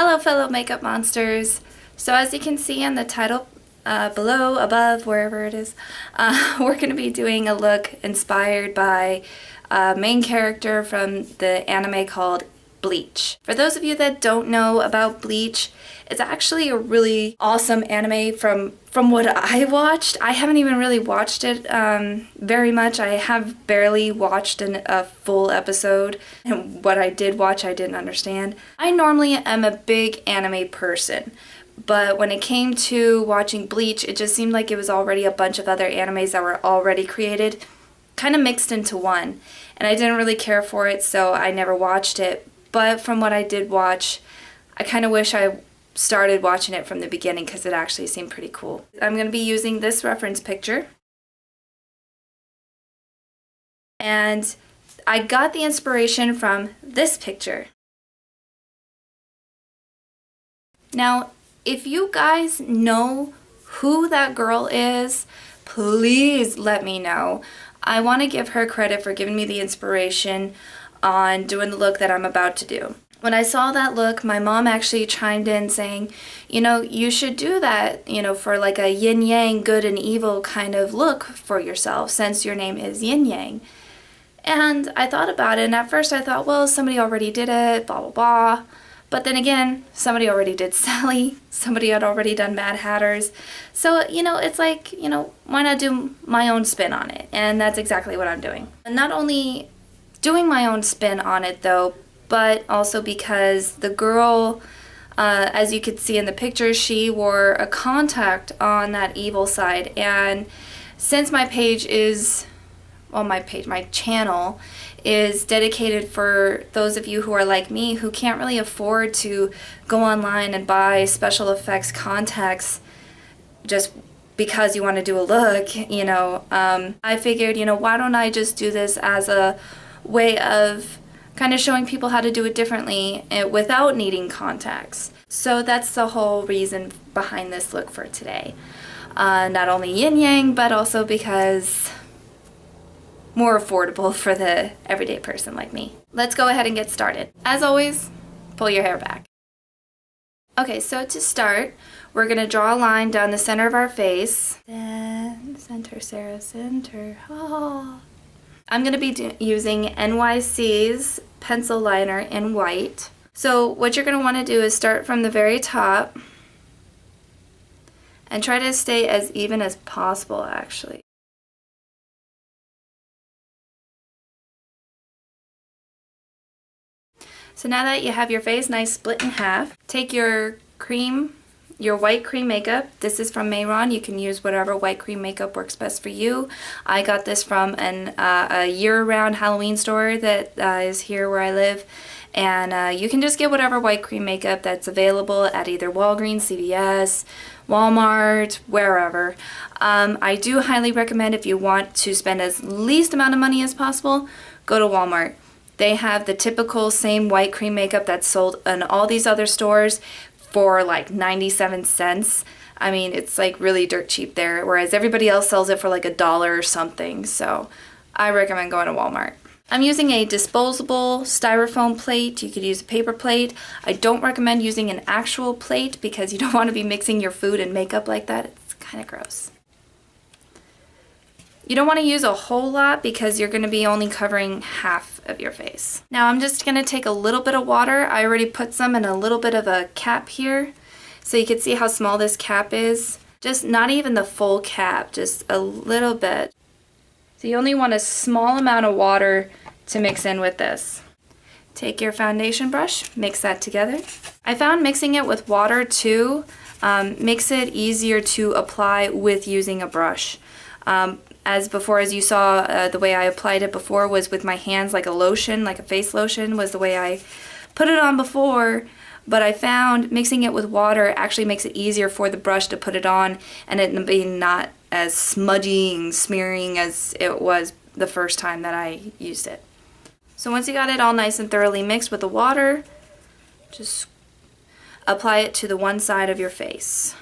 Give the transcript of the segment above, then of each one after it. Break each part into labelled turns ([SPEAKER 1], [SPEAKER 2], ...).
[SPEAKER 1] Hello fellow makeup monsters. So as you can see in the title below, above, wherever it is, we're going to be doing a look inspired by a main character from the anime called Bleach. For those of you that don't know about Bleach, it's actually a really awesome anime from what I watched. I haven't even really watched it very much. I have barely watched a full episode, and what I did watch I didn't understand. I normally am a big anime person, but when it came to watching Bleach, it just seemed like it was already a bunch of other animes that were already created, kind of mixed into one, and I didn't really care for it, so I never watched it. But from what I did watch, I kind of wish I started watching it from the beginning because it actually seemed pretty cool. I'm going to be using this reference picture. And I got the inspiration from this picture. Now, if you guys know who that girl is, please let me know. I want to give her credit for giving me the inspiration on doing the look that I'm about to do. When I saw that look, my mom actually chimed in saying, you know, you should do that, you know, for like a yin-yang, good and evil kind of look for yourself since your name is yin-yang. And I thought about it, and at first I thought, well, somebody already did it, blah, blah, blah. But then again, somebody already did Sally, somebody had already done Mad Hatters. So, you know, it's like, you know, why not do my own spin on it? And that's exactly what I'm doing. And not only doing my own spin on it though, but also because the girl, as you could see in the picture, she wore a contact on that evil side. And since my page is, well, my channel is dedicated for those of you who are like me who can't really afford to go online and buy special effects contacts just because you want to do a look, you know, I figured, you know, why don't I just do this as a way of kind of showing people how to do it differently without needing contacts. So that's the whole reason behind this look for today. Not only yin-yang, but also because more affordable for the everyday person like me. Let's go ahead and get started. As always, pull your hair back. Okay, so to start, we're going to draw a line down the center of our face. Then center, Sarah, center. Oh. I'm going to be using NYC's pencil liner in white. So what you're going to want to do is start from the very top and try to stay as even as possible, actually. So now that you have your face nice split in half, take your white cream makeup. This is from Mayron. You can use whatever white cream makeup works best for you. I got this from a year-round Halloween store that is here where I live. And you can just get whatever white cream makeup that's available at either Walgreens, CVS, Walmart, wherever. I do highly recommend, if you want to spend as least amount of money as possible, go to Walmart. They have the typical same white cream makeup that's sold in all these other stores for like 97 cents. I mean, it's like really dirt cheap there, whereas everybody else sells it for like $1 or something. So I recommend going to Walmart. I'm using a disposable styrofoam plate. You could use a paper plate. I don't recommend using an actual plate because you don't want to be mixing your food and makeup like that. It's kind of gross. You don't want to use a whole lot because you're going to be only covering half of your face. Now I'm just going to take a little bit of water. I already put some in a little bit of a cap here, so you can see how small this cap is. Just not even the full cap, just a little bit. So you only want a small amount of water to mix in with this. Take your foundation brush, mix that together. I found mixing it with water too makes it easier to apply with using a brush. As you saw, the way I applied it before was with my hands, like a lotion, like a face lotion was the way I put it on before, but I found mixing it with water actually makes it easier for the brush to put it on and it being not as smudgy and smearing as it was the first time that I used it. So once you got it all nice and thoroughly mixed with the water, just apply it to the one side of your face.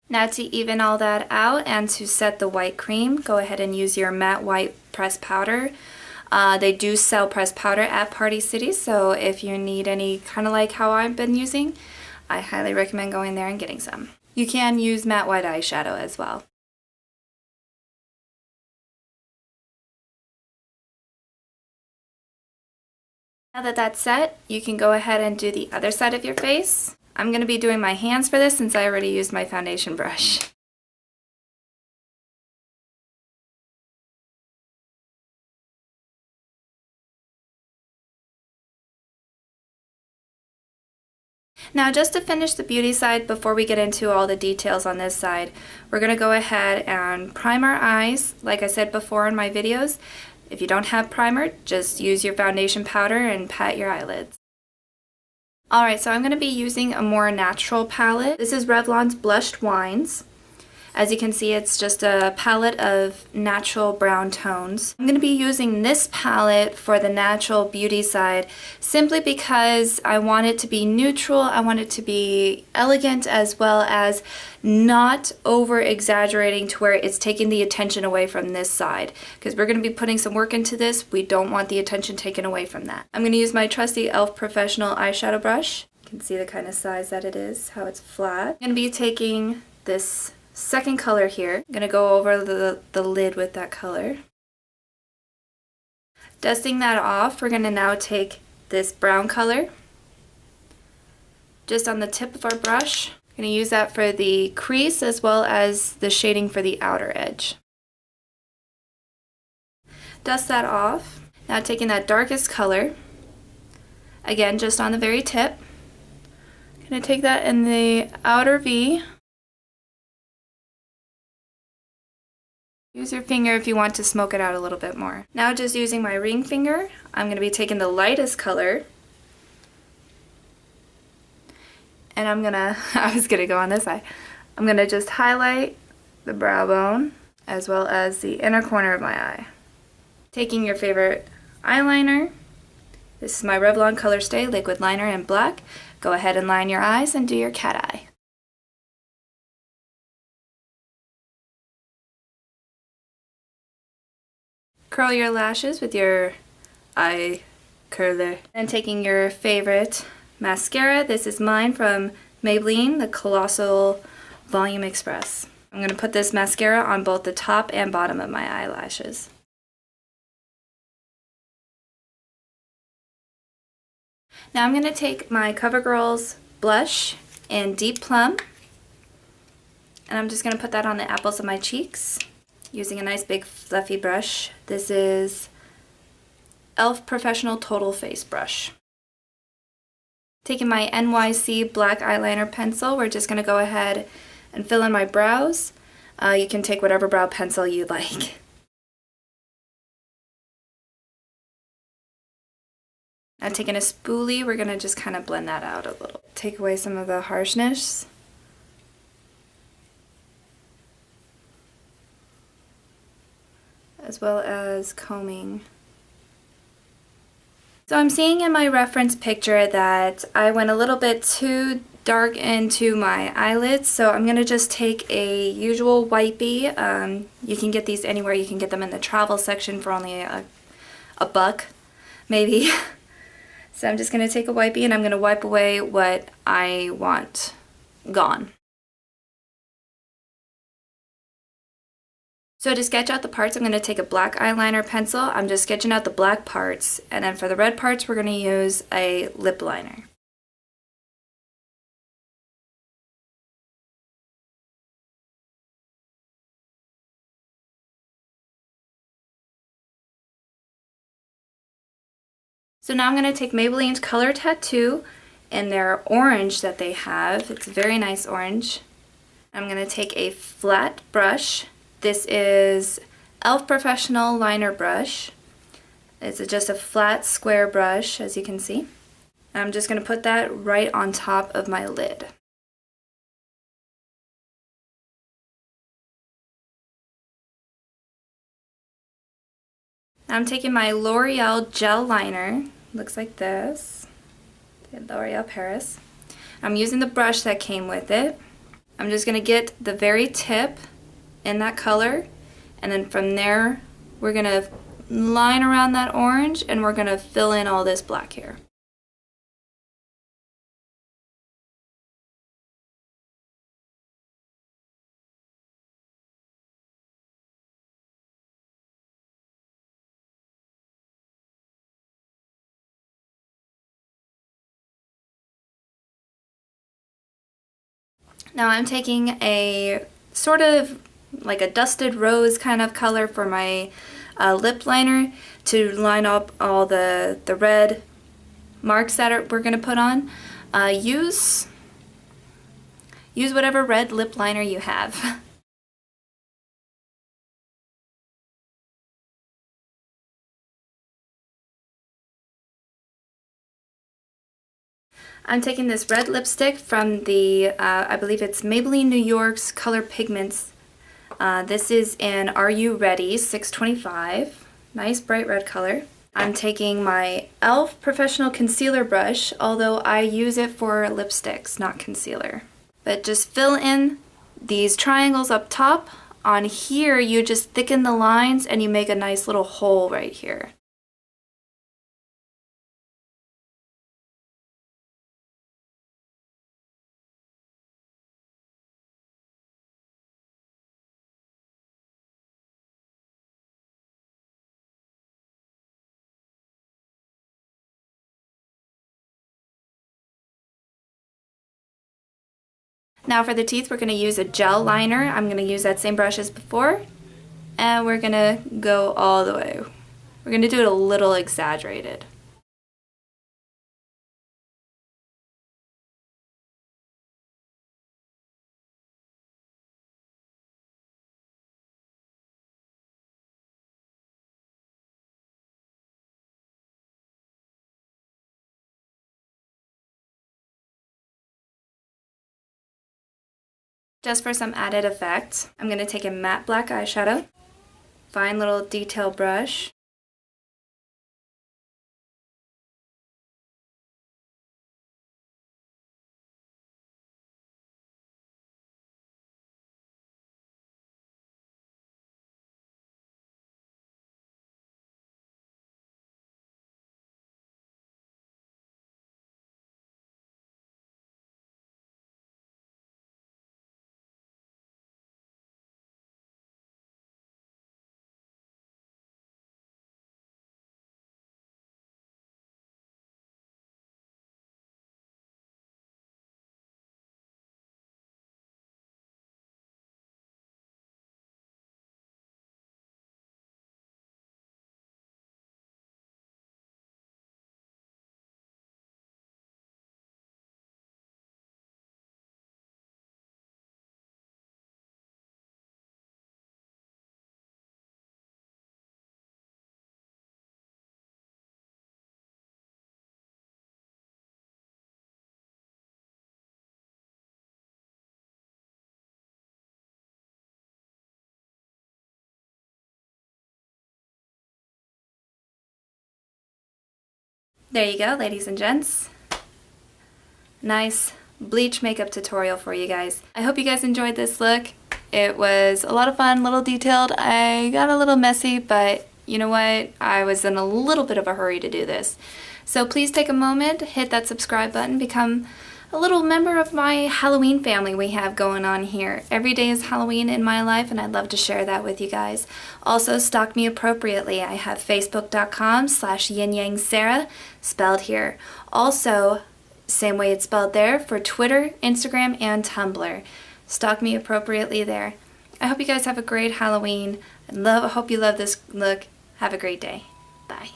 [SPEAKER 1] Now to even all that out and to set the white cream, go ahead and use your matte white pressed powder. They do sell pressed powder at Party City, so if you need any kind of like how I've been using, I highly recommend going there and getting some. You can use matte white eyeshadow as well. Now that that's set, you can go ahead and do the other side of your face. I'm going to be doing my hands for this since I already used my foundation brush. Now just to finish the beauty side before we get into all the details on this side, we're going to go ahead and prime our eyes. Like I said before in my videos, if you don't have primer, just use your foundation powder and pat your eyelids. Alright, so I'm going to be using a more natural palette. This is Revlon's Blushed Wines. As you can see, it's just a palette of natural brown tones. I'm going to be using this palette for the natural beauty side simply because I want it to be neutral, I want it to be elegant, as well as not over exaggerating to where it's taking the attention away from this side. Because we're going to be putting some work into this, we don't want the attention taken away from that. I'm going to use my trusty e.l.f. Professional eyeshadow brush. You can see the kind of size that it is, how it's flat. I'm going to be taking this second color here. I'm going to go over the lid with that color. Dusting that off, we're going to now take this brown color just on the tip of our brush. I'm going to use that for the crease as well as the shading for the outer edge. Dust that off. Now taking that darkest color, again just on the very tip. I'm going to take that in the outer V. Use your finger if you want to smoke it out a little bit more. Now just using my ring finger, I'm going to be taking the lightest color. And I'm going to, I was going to go on this side. I'm going to just highlight the brow bone as well as the inner corner of my eye. Taking your favorite eyeliner. This is my Revlon Color Stay Liquid Liner in black. Go ahead and line your eyes and do your cat eye. Curl your lashes with your eye curler. And taking your favorite mascara, this is mine from Maybelline, the Colossal Volume Express. I'm going to put this mascara on both the top and bottom of my eyelashes. Now I'm going to take my CoverGirl's blush in Deep Plum, and I'm just going to put that on the apples of my cheeks. Using a nice big fluffy brush. This is e.l.f. Professional Total Face Brush. Taking my NYC black eyeliner pencil, we're just going to go ahead and fill in my brows. You can take whatever brow pencil you like. Now taking a spoolie, we're going to just kind of blend that out a little. Take away some of the harshness. As well as combing. So I'm seeing in my reference picture that I went a little bit too dark into my eyelids, so I'm going to just take a usual wipey. You can get these anywhere. You can get them in the travel section for only a buck, maybe. So I'm just going to take a wipey and I'm going to wipe away what I want gone. So to sketch out the parts, I'm going to take a black eyeliner pencil. I'm just sketching out the black parts, and then for the red parts, we're going to use a lip liner. So now I'm going to take Maybelline's Color Tattoo in their orange that they have. It's a very nice orange. I'm going to take a flat brush. This is e.l.f. Professional Liner Brush. It's just a flat square brush, as you can see. And I'm just going to put that right on top of my lid. Now I'm taking my L'Oreal Gel Liner. Looks like this. L'Oreal Paris. I'm using the brush that came with it. I'm just going to get the very tip in that color, and then from there we're going to line around that orange and we're going to fill in all this black here. Now I'm taking a sort of like a dusted rose kind of color for my lip liner to line up all the red marks that we're going to put on. Use whatever red lip liner you have. I'm taking this red lipstick from the, I believe it's Maybelline New York's Color Pigments. This is in Are You Ready 625. Nice bright red color. I'm taking my e.l.f. Professional Concealer Brush, although I use it for lipsticks, not concealer. But just fill in these triangles up top. On here, you just thicken the lines and you make a nice little hole right here. Now for the teeth, we're going to use a gel liner. I'm going to use that same brush as before, and we're going to go all the way. We're going to do it a little exaggerated. Just for some added effect, I'm going to take a matte black eyeshadow, fine little detail brush, There you go, ladies and gents. Nice bleach makeup tutorial for you guys. I hope you guys enjoyed this look. It was a lot of fun, a little detailed. I got a little messy, but you know what? I was in a little bit of a hurry to do this. So please take a moment, hit that subscribe button, become a little member of my Halloween family we have going on here. Every day is Halloween in my life, and I'd love to share that with you guys. Also, stalk me appropriately. I have facebook.com/yinyangsarah, spelled here. Also, same way it's spelled there for Twitter, Instagram, and Tumblr. Stalk me appropriately there. I hope you guys have a great Halloween. I hope you love this look. Have a great day. Bye.